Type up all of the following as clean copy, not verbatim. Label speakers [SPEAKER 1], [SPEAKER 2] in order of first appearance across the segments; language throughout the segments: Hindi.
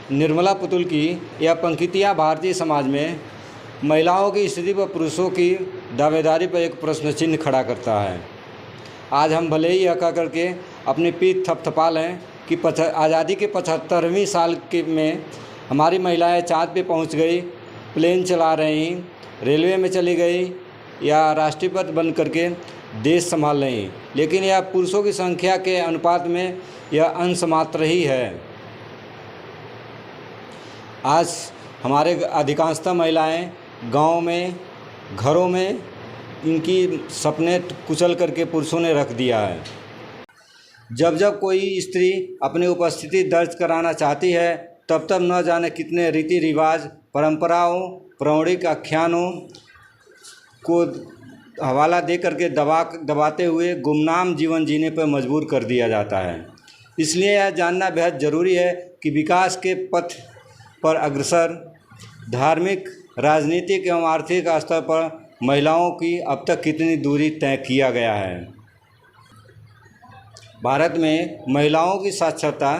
[SPEAKER 1] निर्मला पुतुल की यह पंक्तियाँ भारतीय समाज में महिलाओं की स्थिति व पुरुषों की दावेदारी पर एक प्रश्न चिन्ह खड़ा करता है। आज हम भले ही यह कह करके अपनी पीठ थपथपा लें कि आज़ादी के 75वीं साल के में हमारी महिलाएं चाँद पे पहुंच गई, प्लेन चला रही, रेलवे में चली गई या राष्ट्रपति बन करके देश संभाल रही, लेकिन यह पुरुषों की संख्या के अनुपात में यह अंश मात्र ही है। आज हमारे अधिकांशतः महिलाएं गांव में, घरों में इनकी सपने कुचल करके पुरुषों ने रख दिया है। जब जब कोई स्त्री अपनी उपस्थिति दर्ज कराना चाहती है तब तब न जाने कितने रीति रिवाज, परंपराओं, पौराणिक आख्यानों को हवाला दे करके दबाते हुए गुमनाम जीवन जीने पर मजबूर कर दिया जाता है। इसलिए यह जानना बेहद ज़रूरी है कि विकास के पथ पर अग्रसर धार्मिक, राजनीतिक एवं आर्थिक स्तर पर महिलाओं की अब तक कितनी दूरी तय किया गया है। भारत में महिलाओं की साक्षरता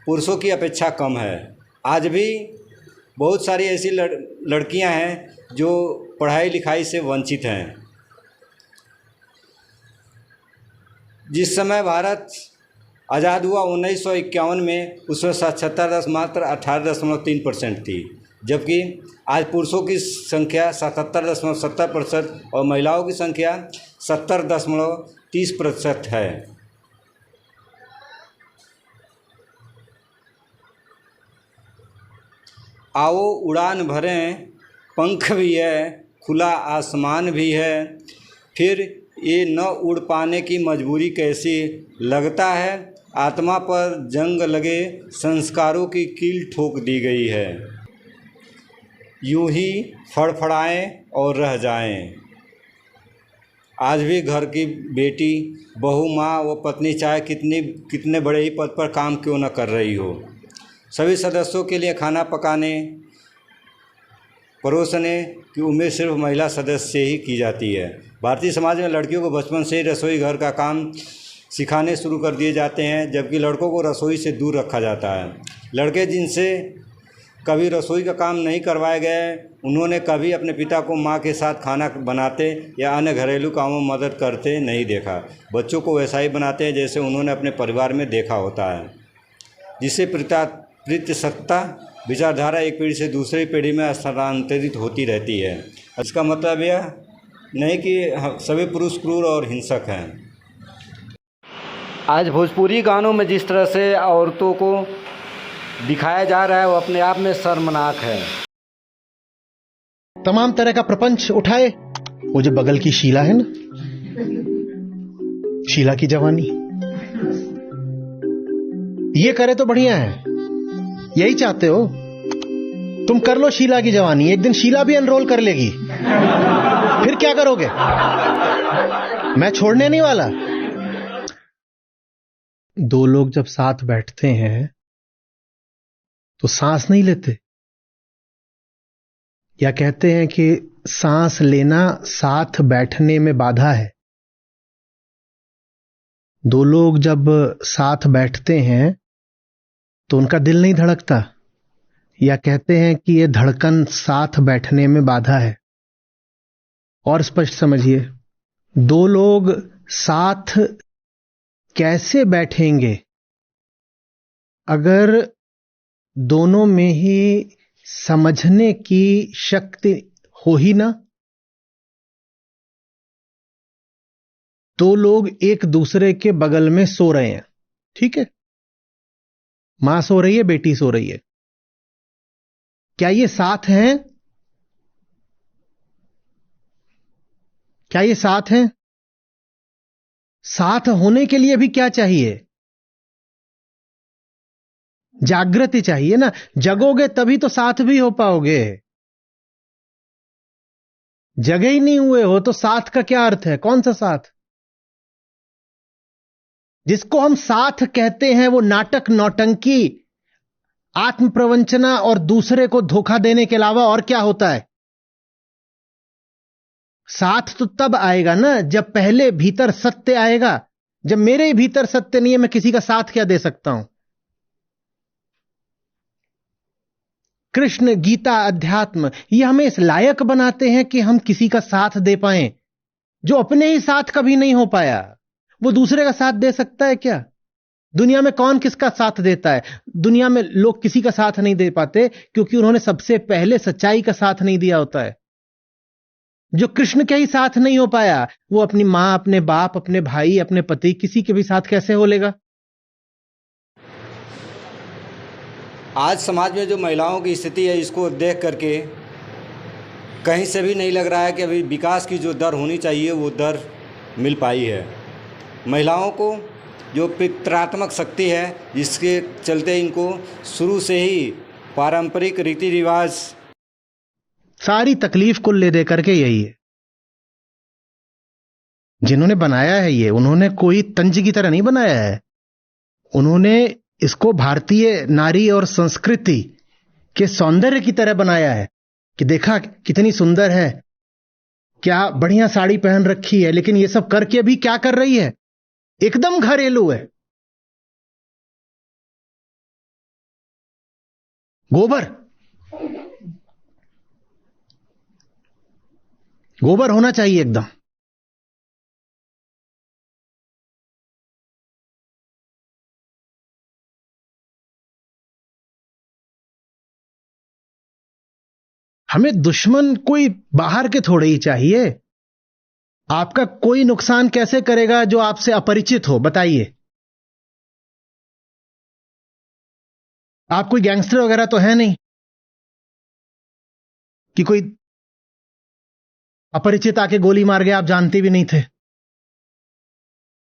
[SPEAKER 1] पुरुषों की अपेक्षा कम है। आज भी बहुत सारी ऐसी लड़कियां हैं जो पढ़ाई लिखाई से वंचित हैं। जिस समय भारत आज़ाद हुआ 1951 में, उसमें साक्षरता दर मात्र 18.3% थी, जबकि आज पुरुषों की संख्या 77.70% और महिलाओं की संख्या 70.30% है। आओ उड़ान भरें, पंख भी है, खुला आसमान भी है, फिर ये न उड़ पाने की मजबूरी कैसी, लगता है आत्मा पर जंग लगे, संस्कारों की कील ठोक दी गई है। यूं ही फड़फड़ाएं और रह जाएं। आज भी घर की बेटी, बहू, माँ व पत्नी चाहे कितने बड़े ही पद पर काम क्यों न कर रही हो, सभी सदस्यों के लिए खाना पकाने, परोसने की उम्मीद सिर्फ महिला सदस्य से ही की जाती है। भारतीय समाज में लड़कियों को बचपन से ही रसोई घर का काम सिखाने शुरू कर दिए जाते हैं, जबकि लड़कों को रसोई से दूर रखा जाता है। लड़के जिनसे कभी रसोई का काम नहीं करवाए गए, उन्होंने कभी अपने पिता को माँ के साथ खाना बनाते या अन्य घरेलू कामों में मदद करते नहीं देखा। बच्चों को वैसा ही बनाते हैं जैसे उन्होंने अपने परिवार में देखा होता है, जिससे पितृसत्ता विचारधारा एक पीढ़ी से दूसरी पीढ़ी में स्थानांतरित होती रहती है। इसका मतलब यह नहीं कि सभी पुरुष क्रूर और हिंसक हैं। आज भोजपुरी गानों में जिस तरह से औरतों को दिखाया जा रहा है वो अपने आप में शर्मनाक है।
[SPEAKER 2] तमाम तरह का प्रपंच उठाए, वो जो बगल की शीला है ना, शीला की जवानी, ये करे तो बढ़िया है। यही चाहते हो तुम, कर लो शीला की जवानी, एक दिन शीला भी एनरोल कर लेगी, फिर क्या करोगे? मैं छोड़ने नहीं वाला। दो लोग जब साथ बैठते हैं तो सांस नहीं लेते, या कहते हैं कि सांस लेना साथ बैठने में बाधा है। दो लोग जब साथ बैठते हैं तो उनका दिल नहीं धड़कता, या कहते हैं कि यह धड़कन साथ बैठने में बाधा है। और स्पष्ट समझिए, दो लोग साथ कैसे बैठेंगे अगर दोनों में ही समझने की शक्ति हो ही ना। दो लोग एक दूसरे के बगल में सो रहे हैं, ठीक है, मां सो रही है, बेटी सो रही है, क्या ये साथ हैं? क्या ये साथ हैं? साथ होने के लिए भी क्या चाहिए? जागृति चाहिए ना। जगोगे तभी तो साथ भी हो पाओगे। जगे ही नहीं हुए हो तो साथ का क्या अर्थ है? कौन सा साथ? जिसको हम साथ कहते हैं वो नाटक, नौटंकी, आत्म प्रवंचना और दूसरे को धोखा देने के अलावा और क्या होता है? साथ तो तब आएगा ना जब पहले भीतर सत्य आएगा। जब मेरे ही भीतर सत्य नहीं है, मैं किसी का साथ क्या दे सकता हूं? कृष्ण, गीता, अध्यात्म, ये हमें इस लायक बनाते हैं कि हम किसी का साथ दे पाएं। जो अपने ही साथ कभी नहीं हो पाया, वो दूसरे का साथ दे सकता है क्या? दुनिया में कौन किसका साथ देता है? दुनिया में लोग किसी का साथ नहीं दे पाते क्योंकि उन्होंने सबसे पहले सच्चाई का साथ नहीं दिया होता है। जो कृष्ण के ही साथ नहीं हो पाया, वो अपनी मां, अपने बाप, अपने भाई, अपने पति, किसी के भी साथ कैसे हो लेगा?
[SPEAKER 1] आज समाज में जो महिलाओं की स्थिति है, इसको देख करके कहीं से भी नहीं लग रहा है कि अभी विकास की जो दर होनी चाहिए वो दर मिल पाई है। महिलाओं को जो पितृत्वात्मक शक्ति है, जिसके चलते इनको शुरू से ही पारंपरिक रीति रिवाज,
[SPEAKER 2] सारी तकलीफ कुल ले दे करके यही है। जिन्होंने बनाया है ये, उन्होंने कोई तंज की तरह नहीं बनाया है। उन्होंने इसको भारतीय नारी और संस्कृति के सौंदर्य की तरह बनाया है कि देखा कितनी सुंदर है, क्या बढ़िया साड़ी पहन रखी है, लेकिन ये सब करके अभी क्या कर रही है? एकदम घरेलू है। गोबर गोबर होना चाहिए एकदम। हमें दुश्मन कोई बाहर के थोड़े ही चाहिए। आपका कोई नुकसान कैसे करेगा जो आपसे अपरिचित हो? बताइए। आप कोई गैंगस्टर वगैरह तो है नहीं कि कोई अपरिचित आके गोली मार गया, आप जानते भी नहीं थे।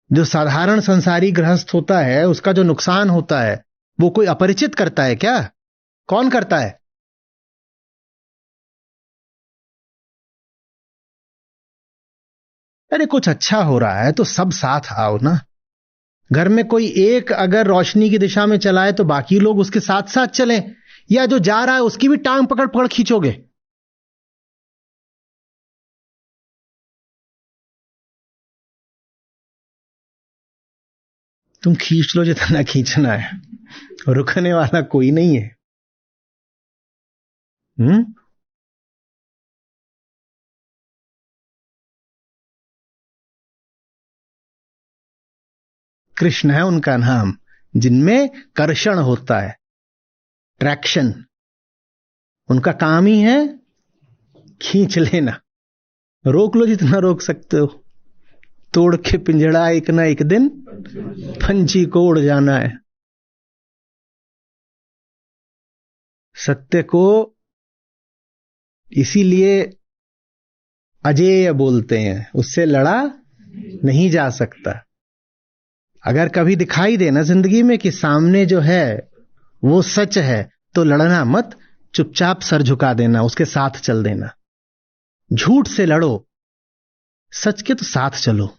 [SPEAKER 2] जो साधारण संसारी गृहस्थ होता है, उसका जो नुकसान होता है वो कोई अपरिचित करता है क्या? कौन करता है? अरे कुछ अच्छा हो रहा है तो सब साथ आओ ना। घर में कोई एक अगर रोशनी की दिशा में चला है तो बाकी लोग उसके साथ साथ चलें, या जो जा रहा है उसकी भी टांग पकड़ पकड़ खींचोगे? तुम खींच लो जितना खींचना है, रुकने वाला कोई नहीं है। कृष्ण है उनका नाम, जिनमें कर्षण होता है, ट्रैक्शन। उनका काम ही है खींच लेना। रोक लो जितना रोक सकते हो। तोड़ के पिंजड़ा एक ना एक दिन पंछी को उड़ जाना है। सत्य को इसीलिए अजेय बोलते हैं, उससे लड़ा नहीं जा सकता। अगर कभी दिखाई देना जिंदगी में कि सामने जो है वो सच है, तो लड़ना मत, चुपचाप सर झुका देना, उसके साथ चल देना। झूठ से लड़ो, सच के तो साथ चलो।